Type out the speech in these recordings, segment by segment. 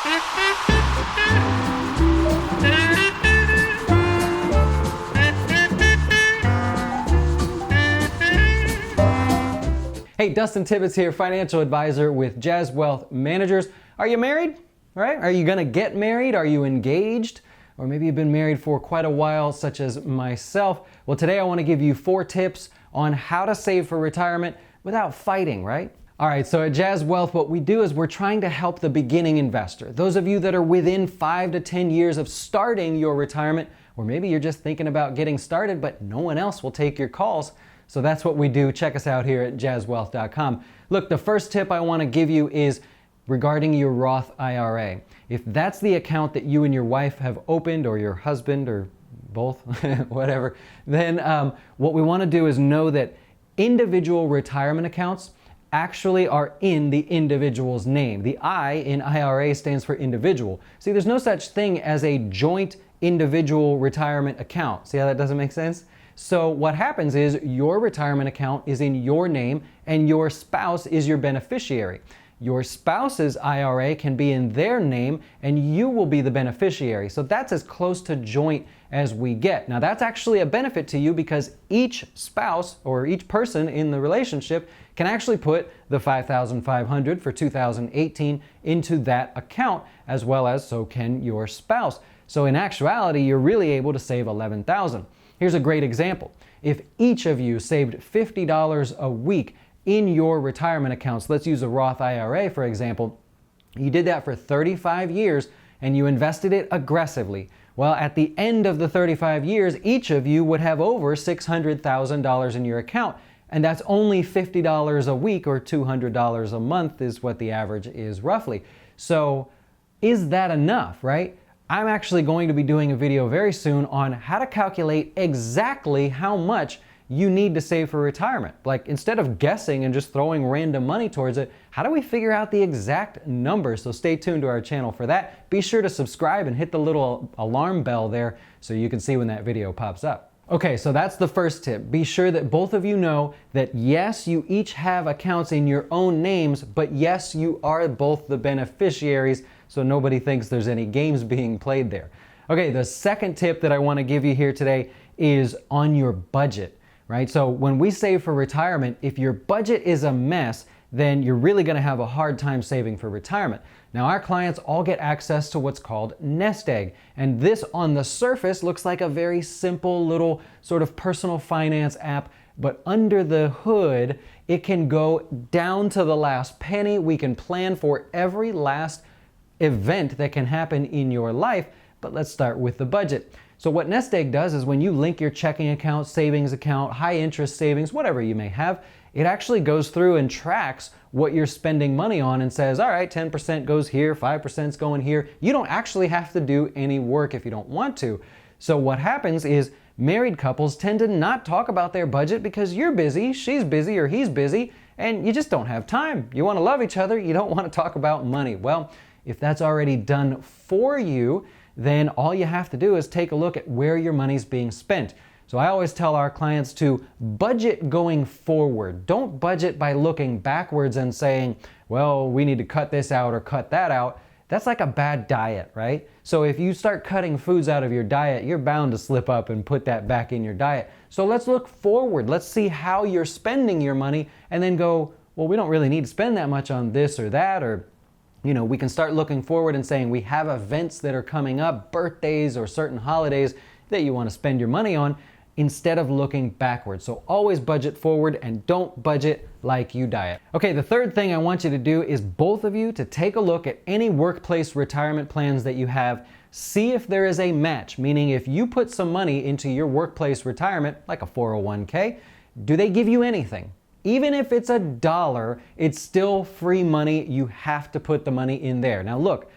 Hey, Dustin Tibbetts here, financial advisor with Jazz Wealth Managers. Are you married? Right? Are you gonna get married? Are you engaged? Or maybe you've been married for quite a while, such as myself. Well, today I want to give you 4 tips on how to save for retirement without fighting, right? All right, so at Jazz Wealth, what we do is we're trying to help the beginning investor. Those of you that are within 5 to 10 years of starting your retirement, or maybe you're just thinking about getting started, but no one else will take your calls. So that's what we do. Check us out here at jazzwealth.com. Look, the first tip I want to give you is regarding your Roth IRA. If that's the account that you and your wife have opened, or your husband, or both, whatever, then what we want to do is know that individual retirement accounts actually are in the individual's name. The I in IRA stands for individual. See, there's no such thing as a joint individual retirement account. See how that doesn't make sense? So what happens is your retirement account is in your name and your spouse is your beneficiary. Your spouse's IRA can be in their name and you will be the beneficiary. So that's as close to joint as we get. Now that's actually a benefit to you because each spouse or each person in the relationship can actually put the $5,500 for 2018 into that account, as well as so can your spouse. So in actuality, you're really able to save $11,000. Here's a great example. If each of you saved $50 a week in your retirement accounts, let's use a Roth IRA for example, you did that for 35 years and you invested it aggressively. Well, at the end of the 35 years, each of you would have over $600,000 in your account. And that's only $50 a week, or $200 a month is what the average is roughly. So is that enough, right? I'm actually going to be doing a video very soon on how to calculate exactly how much you need to save for retirement. Like, instead of guessing and just throwing random money towards it, how do we figure out the exact number? So stay tuned to our channel for that. Be sure to subscribe and hit the little alarm bell there so you can see when that video pops up. Okay, so that's the first tip. Be sure that both of you know that yes, you each have accounts in your own names, but yes, you are both the beneficiaries, so nobody thinks there's any games being played there. Okay, the second tip that I want to give you here today is on your budget, right? So when we save for retirement, if your budget is a mess, then you're really going to have a hard time saving for retirement. Now, our clients all get access to what's called Nest Egg, and this on the surface looks like a very simple little sort of personal finance app, but under the hood, it can go down to the last penny. We can plan for every last event that can happen in your life, but let's start with the budget. So what Nest Egg does is when you link your checking account, savings account, high interest savings, whatever you may have, it actually goes through and tracks what you're spending money on and says, all right, 10% goes here, 5% is going here. You don't actually have to do any work if you don't want to. So what happens is married couples tend to not talk about their budget because you're busy, she's busy, or he's busy, and you just don't have time. You want to love each other, you don't want to talk about money. Well, if that's already done for you, then all you have to do is take a look at where your money's being spent. So I always tell our clients to budget going forward. Don't budget by looking backwards and saying, well, we need to cut this out or cut that out. That's like a bad diet, right? So if you start cutting foods out of your diet, you're bound to slip up and put that back in your diet. So let's look forward. Let's see how you're spending your money and then go, well, we don't really need to spend that much on this or that, or we can start looking forward and saying we have events that are coming up, birthdays or certain holidays that you want to spend your money on, instead of looking backwards. So always budget forward and don't budget like you diet. Okay, the third thing I want you to do is both of you to take a look at any workplace retirement plans that you have. See if there is a match, meaning if you put some money into your workplace retirement, like a 401k, do they give you anything? Even if it's $1, it's still free money. You have to put the money in there. Now look,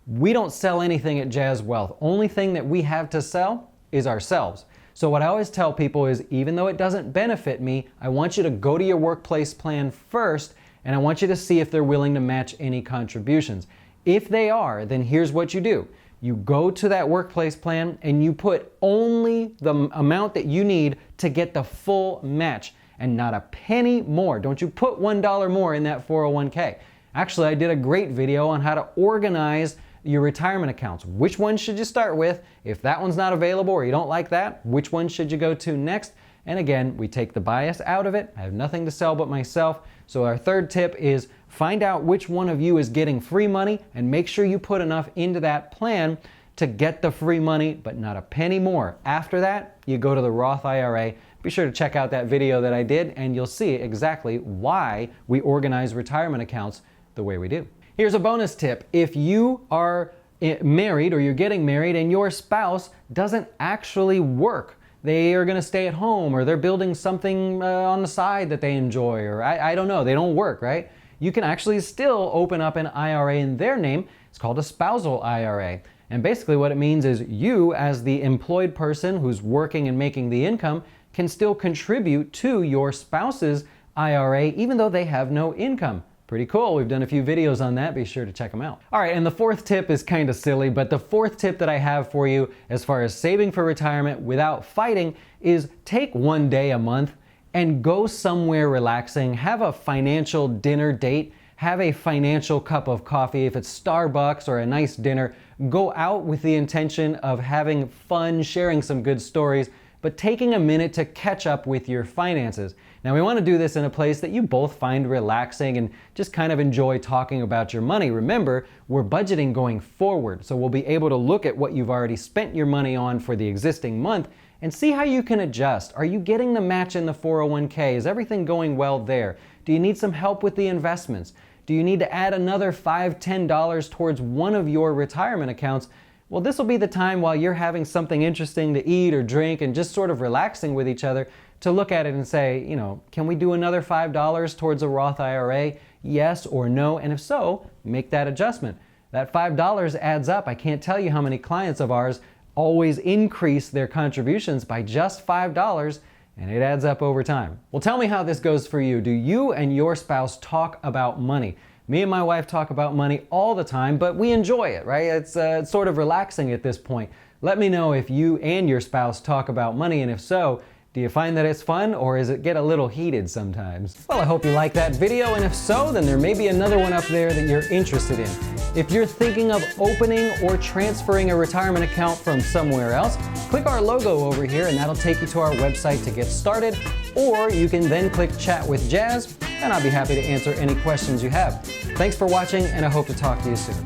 we don't sell anything at Jazz Wealth. Only thing that we have to sell is ourselves. So what I always tell people is, even though it doesn't benefit me, I want you to go to your workplace plan first, and I want you to see if they're willing to match any contributions. If they are, then here's what you do. You go to that workplace plan and you put only the amount that you need to get the full match and not a penny more. Don't you put $1 more in that 401k. Actually, I did a great video on how to organize your retirement accounts. Which one should you start with? If that one's not available or you don't like that, which one should you go to next? And again, we take the bias out of it. I have nothing to sell but myself. So our third tip is find out which one of you is getting free money and make sure you put enough into that plan to get the free money, but not a penny more. After that, you go to the Roth IRA. Be sure to check out that video that I did and you'll see exactly why we organize retirement accounts the way we do. Here's a bonus tip. If you are married or you're getting married and your spouse doesn't actually work, they are going to stay at home or they're building something on the side that they enjoy, or I don't know, they don't work, right? You can actually still open up an IRA in their name. It's called a spousal IRA. And basically what it means is you, as the employed person who's working and making the income, can still contribute to your spouse's IRA even though they have no income. Pretty cool. We've done a few videos on that. Be sure to check them out. All right, and the fourth tip is kind of silly, but the fourth tip that I have for you as far as saving for retirement without fighting is take one day a month and go somewhere relaxing. Have a financial dinner date. Have a financial cup of coffee. If it's Starbucks or a nice dinner, go out with the intention of having fun, sharing some good stories, but taking a minute to catch up with your finances. Now, we want to do this in a place that you both find relaxing and just kind of enjoy talking about your money. Remember, we're budgeting going forward, so we'll be able to look at what you've already spent your money on for the existing month and see how you can adjust. Are you getting the match in the 401k? Is everything going well there? Do you need some help with the investments? Do you need to add another $5, $10 towards one of your retirement accounts? Well, this will be the time while you're having something interesting to eat or drink and just sort of relaxing with each other to look at it and say, you know, can we do another $5 towards a Roth IRA? Yes or no? And if so, make that adjustment. That $5 adds up. I can't tell you how many clients of ours always increase their contributions by just $5, and it adds up over time. Well, tell me how this goes for you. Do you and your spouse talk about money? Me and my wife talk about money all the time, but we enjoy it, right? It's sort of relaxing at this point. Let me know if you and your spouse talk about money, and if so, do you find that it's fun, or does it get a little heated sometimes? Well, I hope you liked that video, and if so, then there may be another one up there that you're interested in. If you're thinking of opening or transferring a retirement account from somewhere else, click our logo over here and that'll take you to our website to get started, or you can then click Chat with Jazz, and I'll be happy to answer any questions you have. Thanks for watching, and I hope to talk to you soon.